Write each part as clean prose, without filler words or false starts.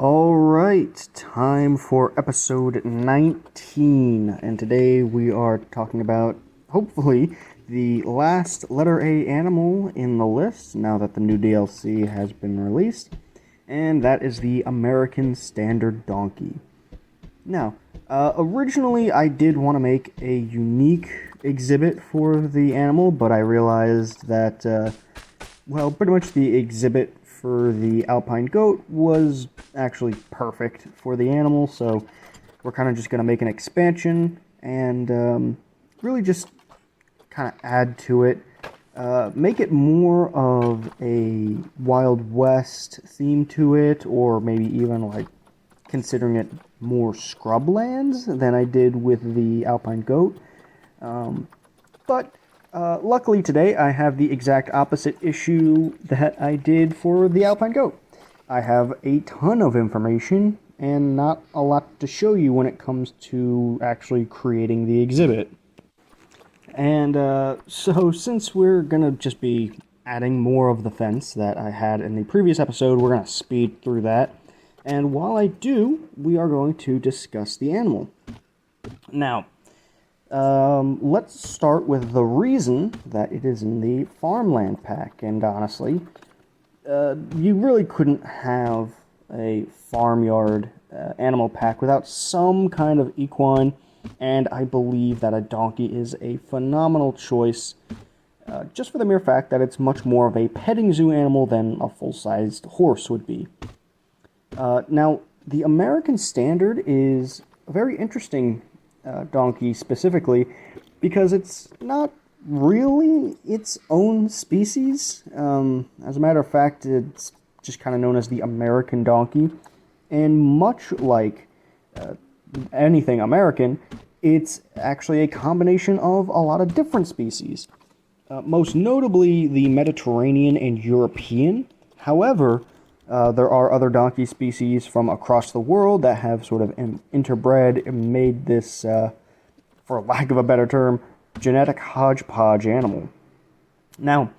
All right, time for episode 19, and today we are talking about, hopefully, the last letter A animal in the list, now that the new DLC has been released, and that is the American Standard Donkey. Now, originally I did want to make a unique exhibit for the animal, but I realized that, pretty much the exhibit for the alpine goat was actually perfect for the animal, so we're kind of just going to make an expansion and really just kind of add to it, make it more of a Wild West theme to it, or maybe even like considering it more scrublands than I did with the alpine goat. But luckily today I have the exact opposite issue that I did for the alpine goat. I have a ton of information and not a lot to show you when it comes to actually creating the exhibit. And so since we're going to just be adding more of the fence that I had in the previous episode, we're going to speed through that. And while I do, we are going to discuss the animal. Now, let's start with the reason that it is in the farmland pack. And honestly, you really couldn't have a farmyard animal pack without some kind of equine, and I believe that a donkey is a phenomenal choice, just for the mere fact that it's much more of a petting zoo animal than a full-sized horse would be. Now, the American Standard is a very interesting donkey specifically because it's not really its own species. As a matter of fact, it's just kind of known as the American donkey, and much like anything American, it's actually a combination of a lot of different species, most notably the Mediterranean and European. However, there are other donkey species from across the world that have sort of interbred and made this, for lack of a better term, genetic hodgepodge animal. Now,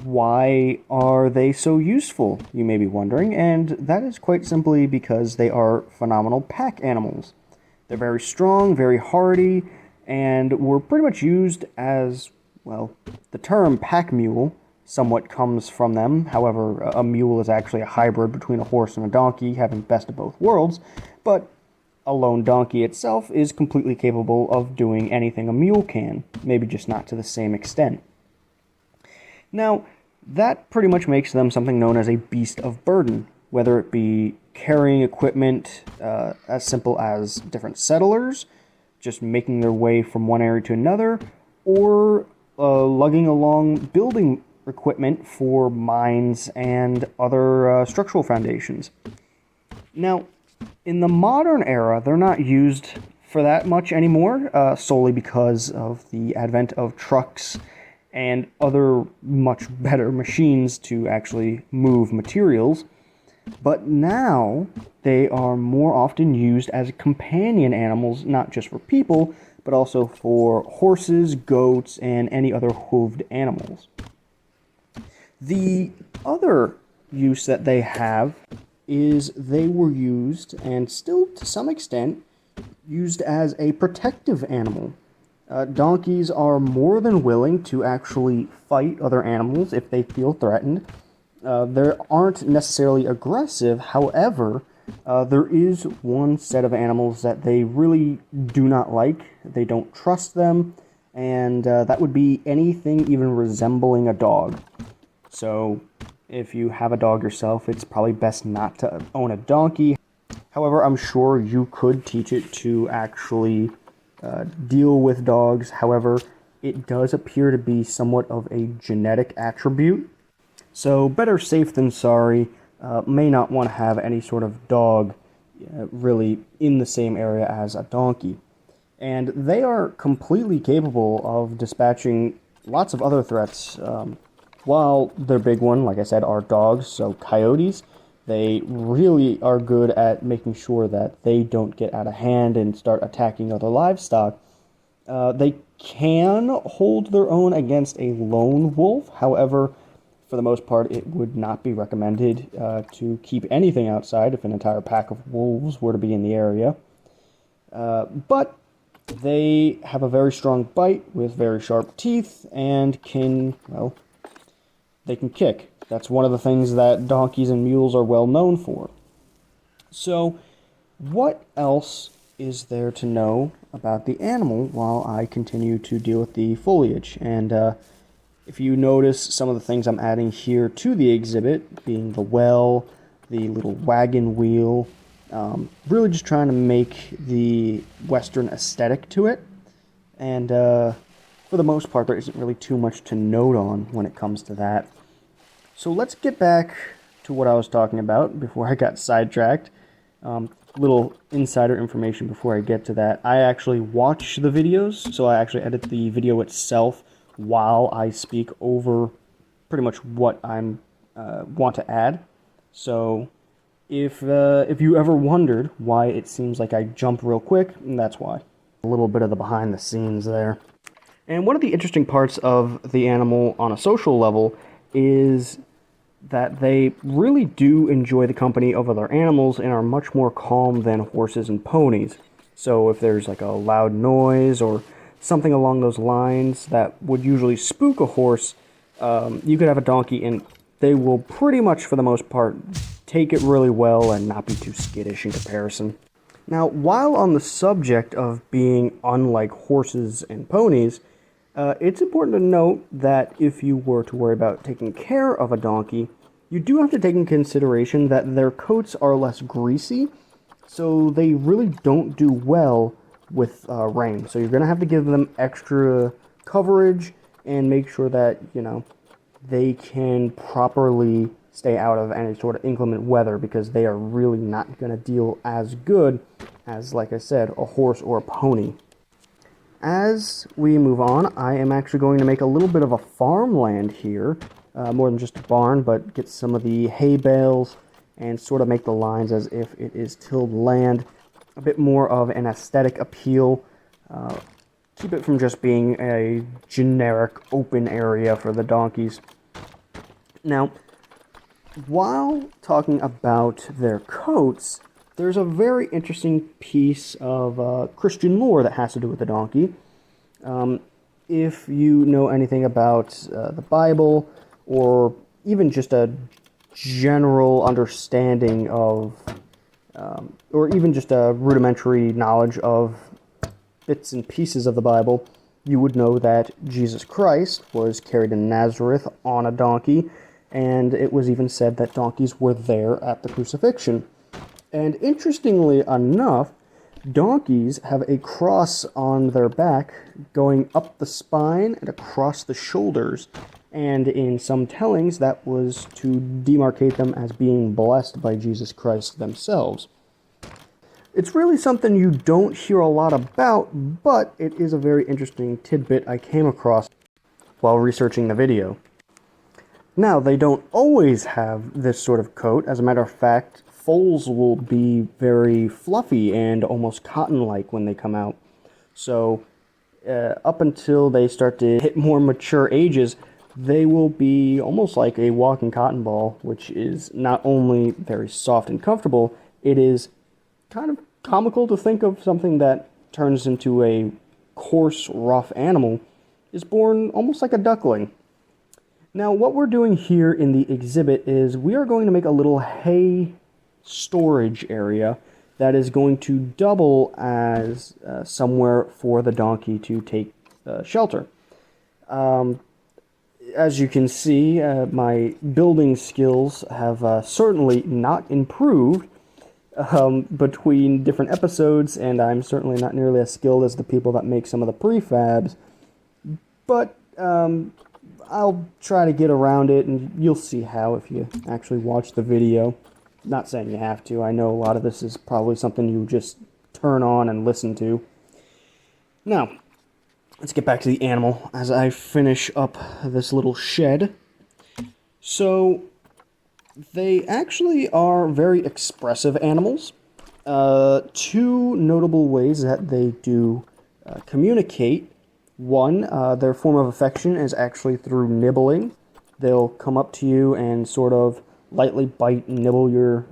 why are they so useful, you may be wondering, and that is quite simply because they are phenomenal pack animals. They're very strong, very hardy, and were pretty much used as, well, the term pack mule somewhat comes from them. However, a mule is actually a hybrid between a horse and a donkey, having best of both worlds, but a lone donkey itself is completely capable of doing anything a mule can, maybe just not to the same extent. Now, that pretty much makes them something known as a beast of burden, whether it be carrying equipment as simple as different settlers, just making their way from one area to another, or lugging along building equipment for mines and other structural foundations. Now, in the modern era, they're not used for that much anymore, solely because of the advent of trucks and other much better machines to actually move materials. But now, they are more often used as companion animals, not just for people, but also for horses, goats, and any other hooved animals. The other use that they have is they were used, and still to some extent, used as a protective animal. Donkeys are more than willing to actually fight other animals if they feel threatened. They aren't necessarily aggressive, however, there is one set of animals that they really do not like. They don't trust them, and that would be anything even resembling a dog. So, if you have a dog yourself, it's probably best not to own a donkey. However, I'm sure you could teach it to actually deal with dogs. However, it does appear to be somewhat of a genetic attribute. So, better safe than sorry. May not want to have any sort of dog really in the same area as a donkey. And they are completely capable of dispatching lots of other threats. While their big one, like I said, are dogs, so coyotes, they really are good at making sure that they don't get out of hand and start attacking other livestock. They can hold their own against a lone wolf. However, for the most part, it would not be recommended to keep anything outside if an entire pack of wolves were to be in the area. But they have a very strong bite with very sharp teeth and can, well, they can kick. That's one of the things that donkeys and mules are well known for. So, what else is there to know about the animal while I continue to deal with the foliage? And if you notice some of the things I'm adding here to the exhibit, being the well, the little wagon wheel, really just trying to make the Western aesthetic to it. And for the most part, there isn't really too much to note on when it comes to that. So let's get back to what I was talking about before I got sidetracked. Little insider information before I get to that. I actually watch the videos, so I actually edit the video itself while I speak over pretty much what I'm want to add. So if you ever wondered why it seems like I jump real quick, that's why. A little bit of the behind the scenes there. And one of the interesting parts of the animal on a social level is that they really do enjoy the company of other animals and are much more calm than horses and ponies. So if there's like a loud noise or something along those lines that would usually spook a horse, you could have a donkey and they will pretty much, for the most part, take it really well and not be too skittish in comparison. Now, while on the subject of being unlike horses and ponies, it's important to note that if you were to worry about taking care of a donkey, you do have to take in consideration that their coats are less greasy, so they really don't do well with rain. So you're going to have to give them extra coverage and make sure that, they can properly stay out of any sort of inclement weather, because they are really not going to deal as good as, like I said, a horse or a pony. As we move on, I am actually going to make a little bit of a farmland here, more than just a barn, but get some of the hay bales and sort of make the lines as if it is tilled land. A bit more of an aesthetic appeal. Keep it from just being a generic open area for the donkeys. Now, while talking about their coats, there's a very interesting piece of Christian lore that has to do with the donkey. If you know anything about the Bible, or even just a general understanding of, or even just a rudimentary knowledge of bits and pieces of the Bible, you would know that Jesus Christ was carried in Nazareth on a donkey, and it was even said that donkeys were there at the crucifixion. And interestingly enough, donkeys have a cross on their back going up the spine and across the shoulders. And in some tellings, that was to demarcate them as being blessed by Jesus Christ themselves. It's really something you don't hear a lot about, but it is a very interesting tidbit I came across while researching the video. Now, they don't always have this sort of coat. As a matter of fact, foals will be very fluffy and almost cotton-like when they come out. So, up until they start to hit more mature ages, they will be almost like a walking cotton ball, which is not only very soft and comfortable, it is kind of comical to think of something that turns into a coarse, rough animal is born almost like a duckling. Now, what we're doing here in the exhibit is we are going to make a little hay storage area that is going to double as somewhere for the donkey to take shelter. As you can see, my building skills have certainly not improved between different episodes, and I'm certainly not nearly as skilled as the people that make some of the prefabs, but I'll try to get around it, and you'll see how if you actually watch the video. Not saying you have to. I know a lot of this is probably something you just turn on and listen to. Now, let's get back to the animal as I finish up this little shed. So, they actually are very expressive animals. Two notable ways that they do communicate. One, their form of affection is actually through nibbling. they'll come up to you and sort of lightly bite and nibble your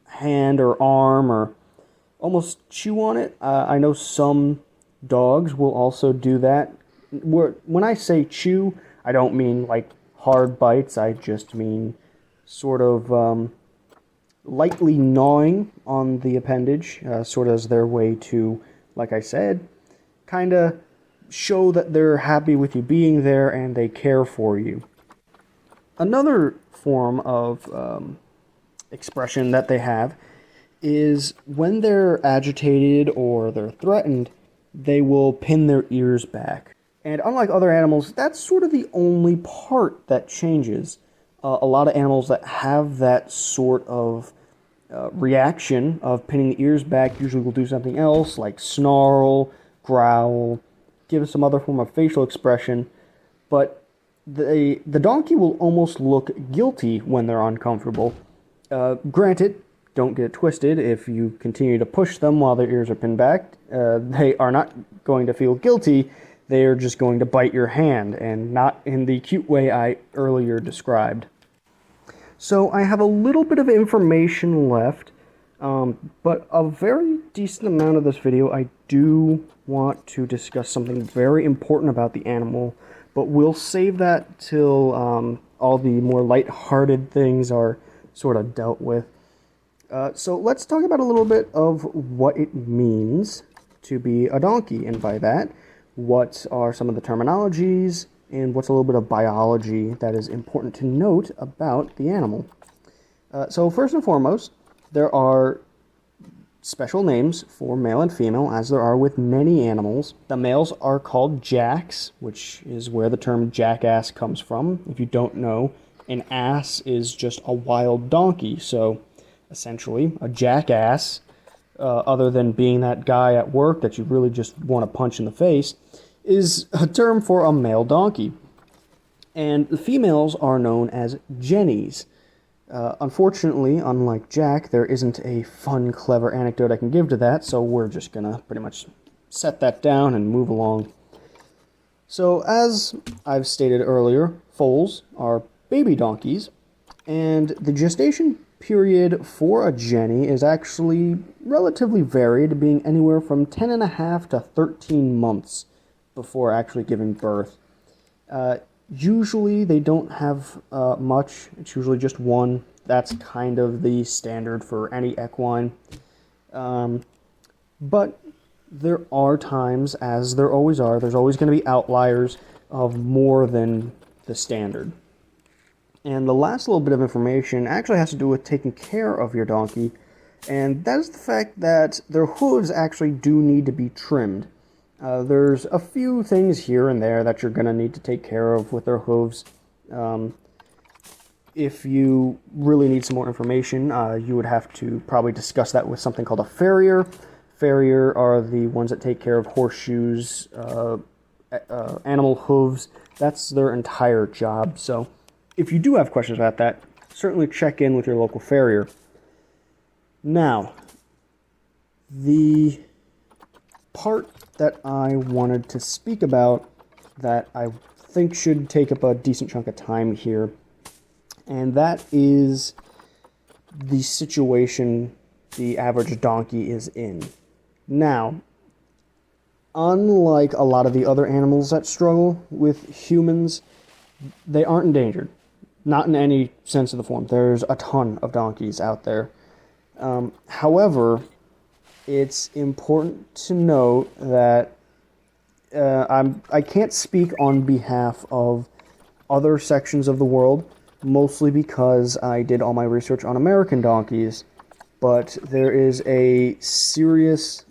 hand or arm or almost chew on it. I know some dogs will also do that. When I say chew, I don't mean like hard bites. I just mean sort of lightly gnawing on the appendage, sort of as their way to, like I said, kind of show that they're happy with you being there and they care for you. Another form of expression that they have is when they're agitated or they're threatened, they will pin their ears back. And unlike other animals, that's sort of the only part that changes. A lot of animals that have that sort of reaction of pinning the ears back usually will do something else, like snarl, growl, give some other form of facial expression. But the donkey will almost look guilty when they're uncomfortable. Granted, don't get it twisted. If you continue to push them while their ears are pinned back, they are not going to feel guilty. They are just going to bite your hand, and not in the cute way I earlier described. So I have a little bit of information left, but a very decent amount of this video I do want to discuss something very important about the animal, but we'll save that till all the more lighthearted things are sort of dealt with. So let's talk about a little bit of what it means to be a donkey, and by that, what are some of the terminologies, and what's a little bit of biology that is important to note about the animal. So first and foremost, there are special names for male and female, as there are with many animals. The males are called jacks, which is where the term jackass comes from. If you don't know, an ass is just a wild donkey, so essentially a jackass, other than being that guy at work that you really just want to punch in the face, is a term for a male donkey. And the females are known as jennies. Unfortunately, unlike Jack, there isn't a fun, clever anecdote I can give to that, so we're just gonna pretty much set that down and move along. So, as I've stated earlier, foals are baby donkeys, and the gestation period for a jenny is actually relatively varied, being anywhere from 10 and a half to 13 months before actually giving birth. Usually they don't have much. It's usually just one. That's kind of the standard for any equine. But there are times, as there always are, there's always going to be outliers of more than the standard. And the last little bit of information actually has to do with taking care of your donkey, and that is the fact that their hooves actually do need to be trimmed. There's a few things here and there that you're going to need to take care of with their hooves. If you really need some more information, you would have to probably discuss that with something called a farrier. Farrier are the ones that take care of horseshoes, animal hooves. That's their entire job. So if you do have questions about that, certainly check in with your local farrier. Now, the part that I wanted to speak about that I think should take up a decent chunk of time here, and that is the situation the average donkey is in. Now, unlike a lot of the other animals that struggle with humans, they aren't endangered. Not in any sense of the form. There's a ton of donkeys out there. However, it's important to note that I can't speak on behalf of other sections of the world, mostly because I did all my research on American donkeys, but there is a serious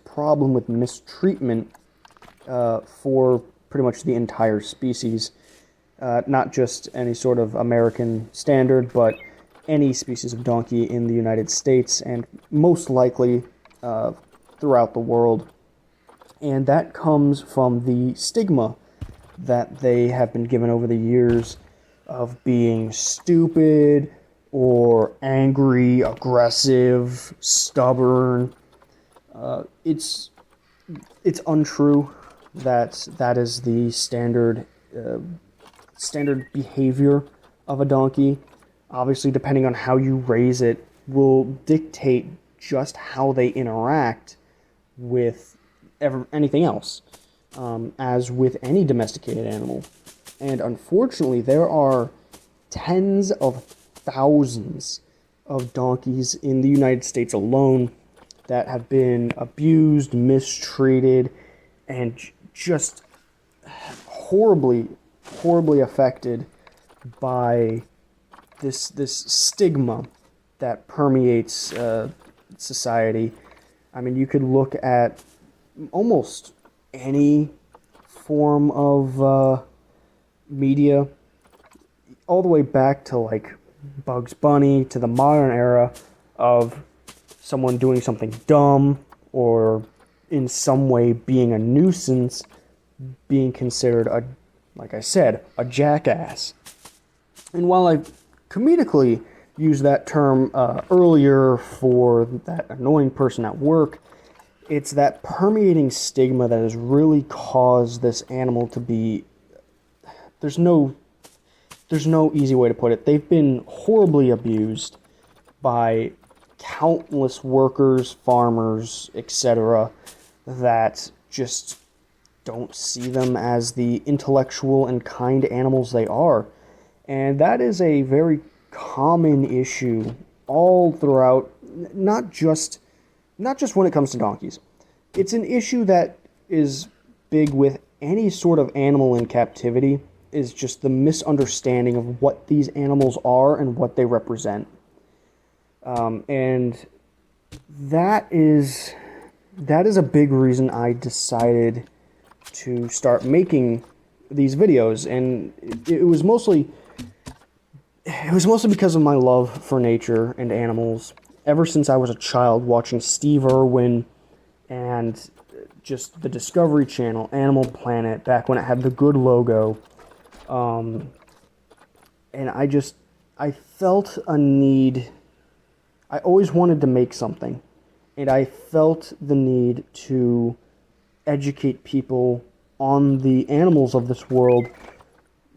problem with mistreatment for pretty much the entire species. Not just any sort of American standard, but any species of donkey in the United States, and most likely throughout the world. And that comes from the stigma that they have been given over the years of being stupid or angry, aggressive, stubborn. It's untrue that that is the standard standard behavior of a donkey, obviously depending on how you raise it, will dictate just how they interact with anything else, as with any domesticated animal. And unfortunately, there are tens of thousands of donkeys in the United States alone that have been abused, mistreated, and just horribly affected by this stigma that permeates society. I mean, you could look at almost any form of media, all the way back to like Bugs Bunny, to the modern era of someone doing something dumb or in some way being a nuisance, being considered like I said, a jackass. And while I comedically used that term earlier for that annoying person at work, it's that permeating stigma that has really caused this animal to be... There's no easy way to put it. They've been horribly abused by countless workers, farmers, etc., that just don't see them as the intellectual and kind animals they are. And that is a very common issue all throughout, not just when it comes to donkeys. It's an issue that is big with any sort of animal in captivity, is just the misunderstanding of what these animals are and what they represent. And that is a big reason I decided to start making these videos. And it was mostly because of my love for nature and animals. Ever since I was a child, watching Steve Irwin and just the Discovery Channel, Animal Planet, back when it had the good logo. And I felt a need. I always wanted to make something, and I felt the need to educate people on the animals of this world,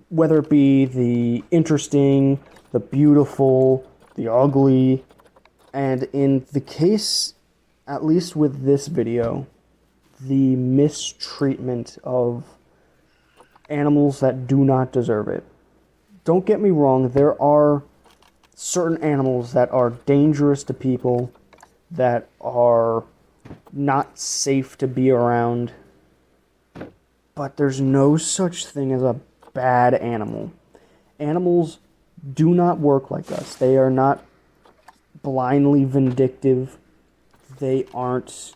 whether it be the interesting, the beautiful, the ugly, and in the case, at least with this video, the mistreatment of animals that do not deserve it. Don't get me wrong, there are certain animals that are dangerous to people, that are not safe to be around, but there's no such thing as a bad animal. Animals do not work like us. They are not blindly vindictive. They aren't,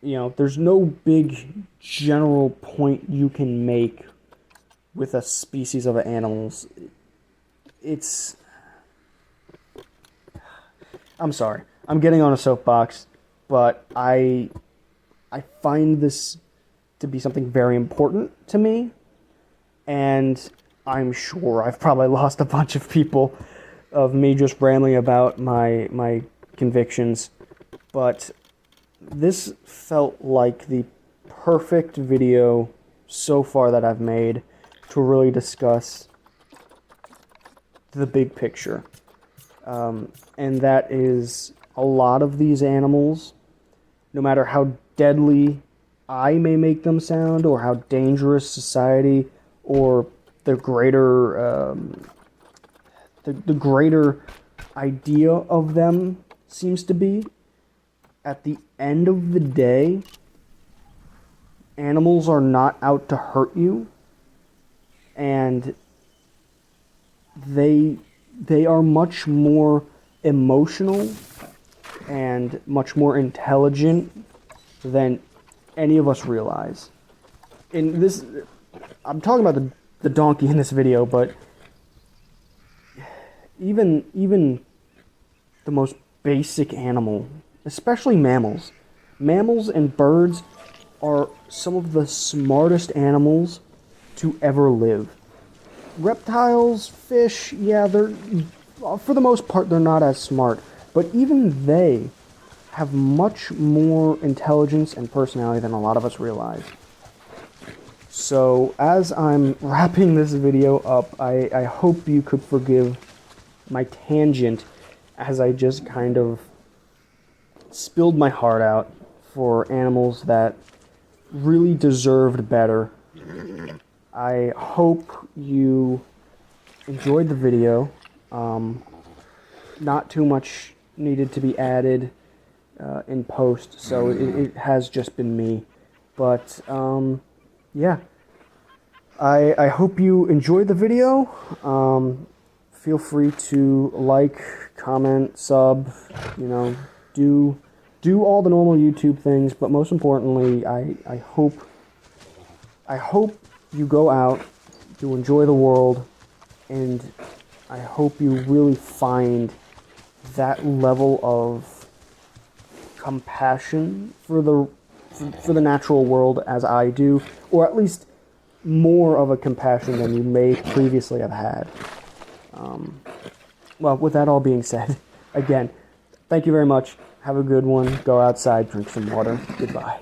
there's no big general point you can make with a species of animals. I'm sorry, I'm getting on a soapbox, but I find this to be something very important to me, and I'm sure I've probably lost a bunch of people of me just rambling about my convictions, but this felt like the perfect video so far that I've made to really discuss the big picture. And that is, a lot of these animals, no matter how deadly I may make them sound, or how dangerous society or the greater the greater idea of them seems to be, at the end of the day, animals are not out to hurt you, and they are much more emotional and much more intelligent than any of us realize. In this, I'm talking about the donkey in this video, but even the most basic animal, especially mammals and birds, are some of the smartest animals to ever live. Reptiles, fish, yeah, they're, for the most part, they're not as smart, but even they have much more intelligence and personality than a lot of us realize. So as I'm wrapping this video up, I hope you could forgive my tangent as I just kind of spilled my heart out for animals that really deserved better. I hope you enjoyed the video. Not too much needed to be added in post, so it has just been me. But yeah, I hope you enjoyed the video. Feel free to like, comment, sub, do all the normal YouTube things, but most importantly, I hope you go out to enjoy the world, and I hope you really find that level of compassion for the natural world as I do, or at least more of a compassion than you may previously have had. Well, with that all being said, again, thank you very much. Have a good one. Go outside, drink some water. Goodbye.